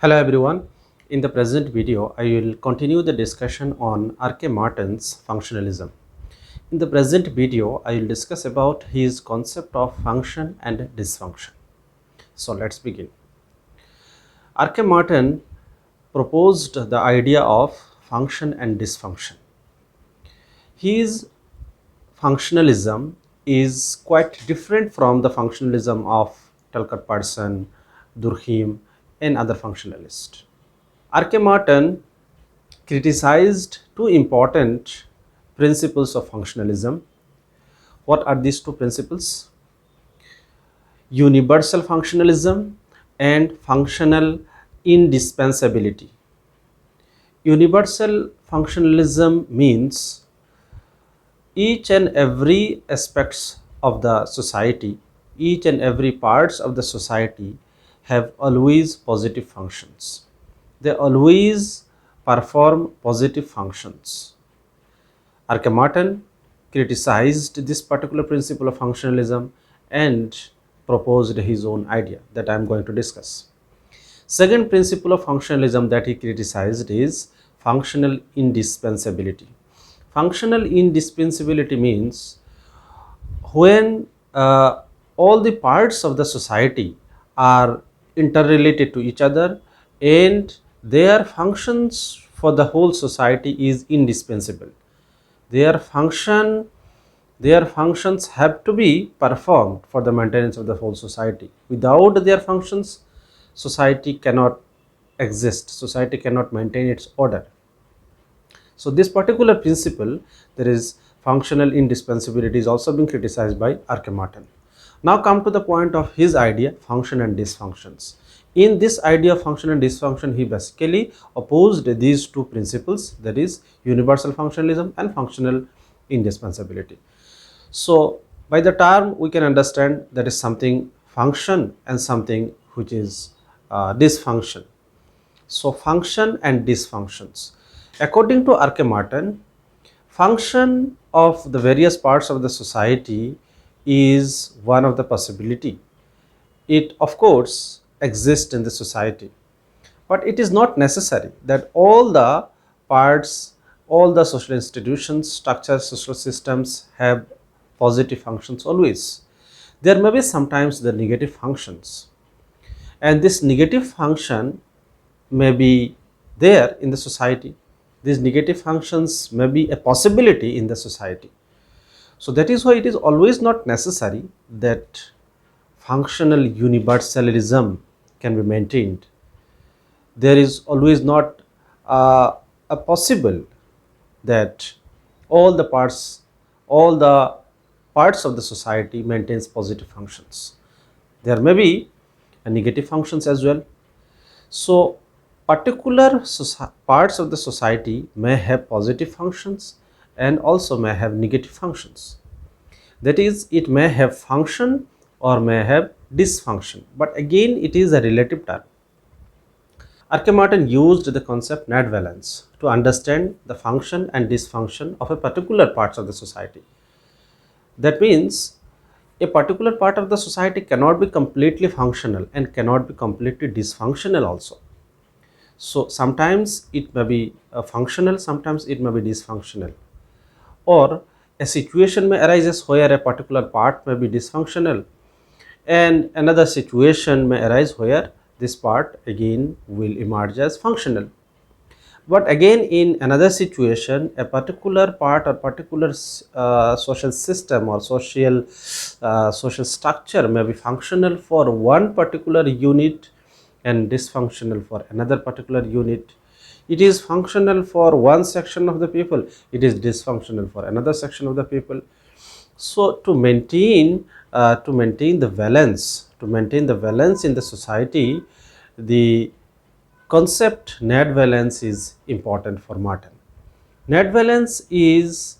Hello everyone. In the present video, I will continue the discussion on Merton's functionalism. In the present video, I will discuss about his concept of function and dysfunction. So let's begin. Merton proposed the idea of function and dysfunction. His functionalism is quite different from the functionalism of Talcott-Parsons, Durkheim, and other functionalists. Merton criticized two important principles of functionalism. What are these two principles? Universal functionalism and functional indispensability. Universal functionalism means each and every aspects of the society, each and every parts of the society have always positive functions. They always perform positive functions. Merton criticized this particular principle of functionalism and proposed his own idea that I am going to discuss. Second principle of functionalism that he criticized is functional indispensability. Functional indispensability means when all the parts of the society are interrelated to each other and their functions for the whole society is indispensable. Their functions have to be performed for the maintenance of the whole society. Without their functions, society cannot exist, society cannot maintain its order. So this particular principle, there is functional indispensability, is also being criticized by Merton. Now come to the point of his idea, function and dysfunctions. In this idea of function and dysfunction, he basically opposed these two principles, that is universal functionalism and functional indispensability. So by the term we can understand that is something function and something which is dysfunction. So function and dysfunctions. According to Merton, function of the various parts of the society is one of the possibility. It of course exists in the society, but it is not necessary that all the parts, all the social institutions, structures, social systems have positive functions always. There may be sometimes the negative functions, and this negative function may be there in the society. These negative functions may be a possibility in the society. So that is why it is always not necessary that functional universalism can be maintained. There is always not a possible that all the parts of the society maintains positive functions. There may be negative functions as well. So particular parts of the society may have positive functions and also may have negative functions. That is, it may have function or may have dysfunction, but again it is a relative term. Merton used the concept net valence to understand the function and dysfunction of a particular parts of the society. That means a particular part of the society cannot be completely functional and cannot be completely dysfunctional also. So sometimes it may be functional, sometimes it may be dysfunctional, or a situation may arise where a particular part may be dysfunctional and another situation may arise where this part again will emerge as functional. But again in another situation, a particular part or particular social system or social structure may be functional for one particular unit and dysfunctional for another particular unit. It is functional for one section of the people, it is dysfunctional for another section of the people. So to maintain the valence, in the society, the concept net valence is important for Merton. Net valence is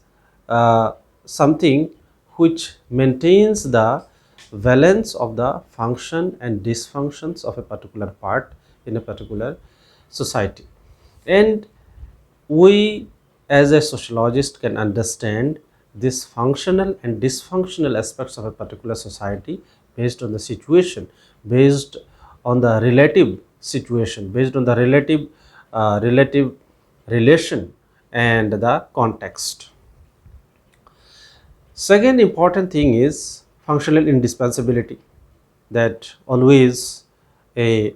something which maintains the valence of the function and dysfunctions of a particular part in a particular society. And we as a sociologist can understand this functional and dysfunctional aspects of a particular society based on the situation, based on the relative situation, based on the relative relation and the context. Second important thing is functional indispensability, that always a,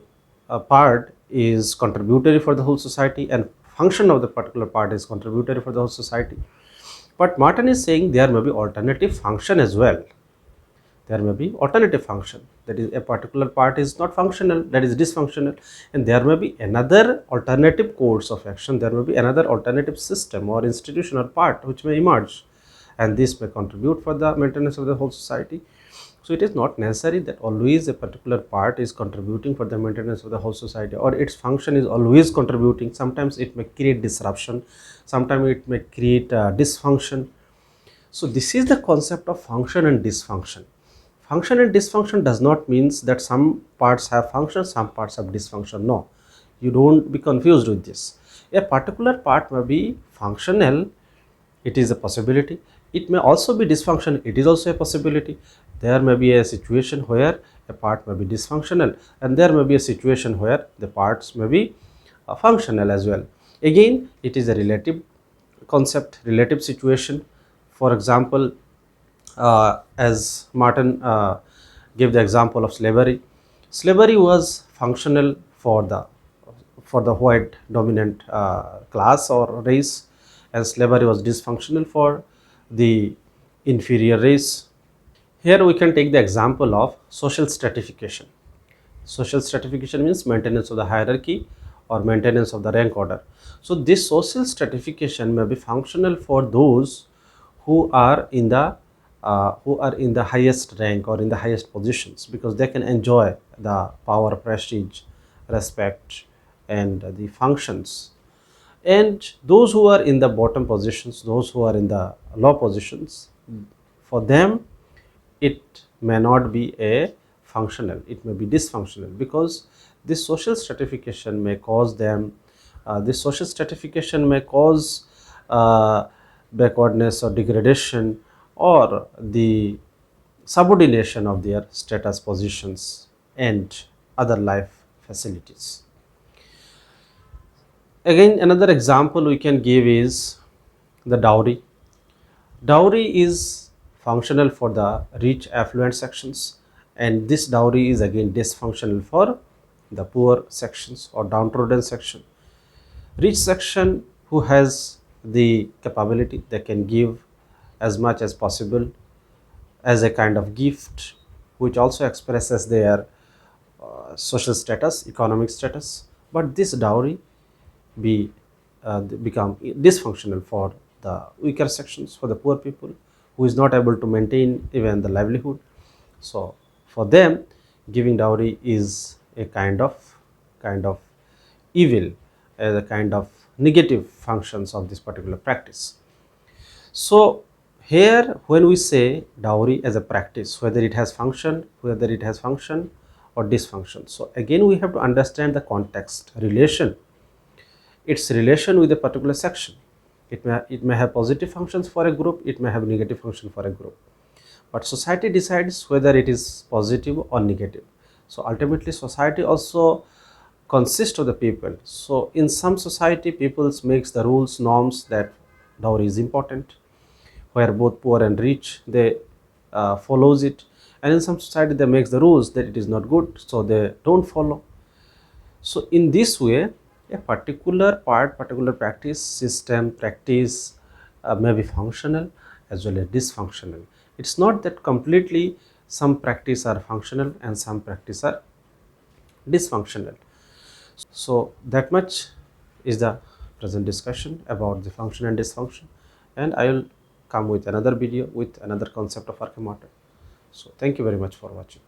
a part is contributory for the whole society and function of the particular part is contributory for the whole society. But Martin is saying there may be alternative function as well. There may be alternative function, that is a particular part is not functional, that is dysfunctional, and there may be another alternative course of action, there may be another alternative system or institution or part which may emerge, and this may contribute for the maintenance of the whole society. So it is not necessary that always a particular part is contributing for the maintenance of the whole society, or its function is always contributing. Sometimes it may create disruption, sometimes it may create dysfunction. So this is the concept of function and dysfunction. Function and dysfunction does not means that some parts have function, some parts have dysfunction. No, you don't be confused with this. A particular part may be functional, it is a possibility. It may also be dysfunctional, it is also a possibility. There may be a situation where a part may be dysfunctional, and there may be a situation where the parts may be functional as well. Again, it is a relative concept, relative situation. For example, as Martin gave the example of slavery. Slavery was functional for the white dominant class or race, and slavery was dysfunctional for the inferior race. Here we can take the example of social stratification. Social stratification means maintenance of the hierarchy or maintenance of the rank order. So this social stratification may be functional for those who are in the highest rank or in the highest positions, because they can enjoy the power, prestige, respect, and the functions. And those who are in the bottom positions, those who are in the low positions, for them it may not be a functional, it may be dysfunctional, because this social stratification may cause them this social stratification may cause backwardness or degradation or the subordination of their status, positions, and other life facilities. Again, another example we can give is the dowry. Dowry is functional for the rich affluent sections, and this dowry is again dysfunctional for the poor sections or downtrodden section. Rich section who has the capability, they can give as much as possible as a kind of gift, which also expresses their social status, economic status. But this dowry be become dysfunctional for the weaker sections, for the poor people who is not able to maintain even the livelihood. So for them, giving dowry is a kind of evil, as a kind of negative functions of this particular practice. So here when we say dowry as a practice, whether it has function, or dysfunction, so again we have to understand the context, relation, its relation with a particular section. It may have positive functions for a group, it may have negative function for a group, but society decides whether it is positive or negative. So ultimately society also consists of the people. So in some society, people makes the rules, norms, that dowry is important, where both poor and rich, they follows it, and in some society they makes the rules that it is not good, so they don't follow. So in this way, a particular part, particular practice, system, practice may be functional as well as dysfunctional. It's not that completely some practice are functional and some practice are dysfunctional. So that much is the present discussion about the function and dysfunction, and I will come with another video with another concept of archemotor. So thank you very much for watching.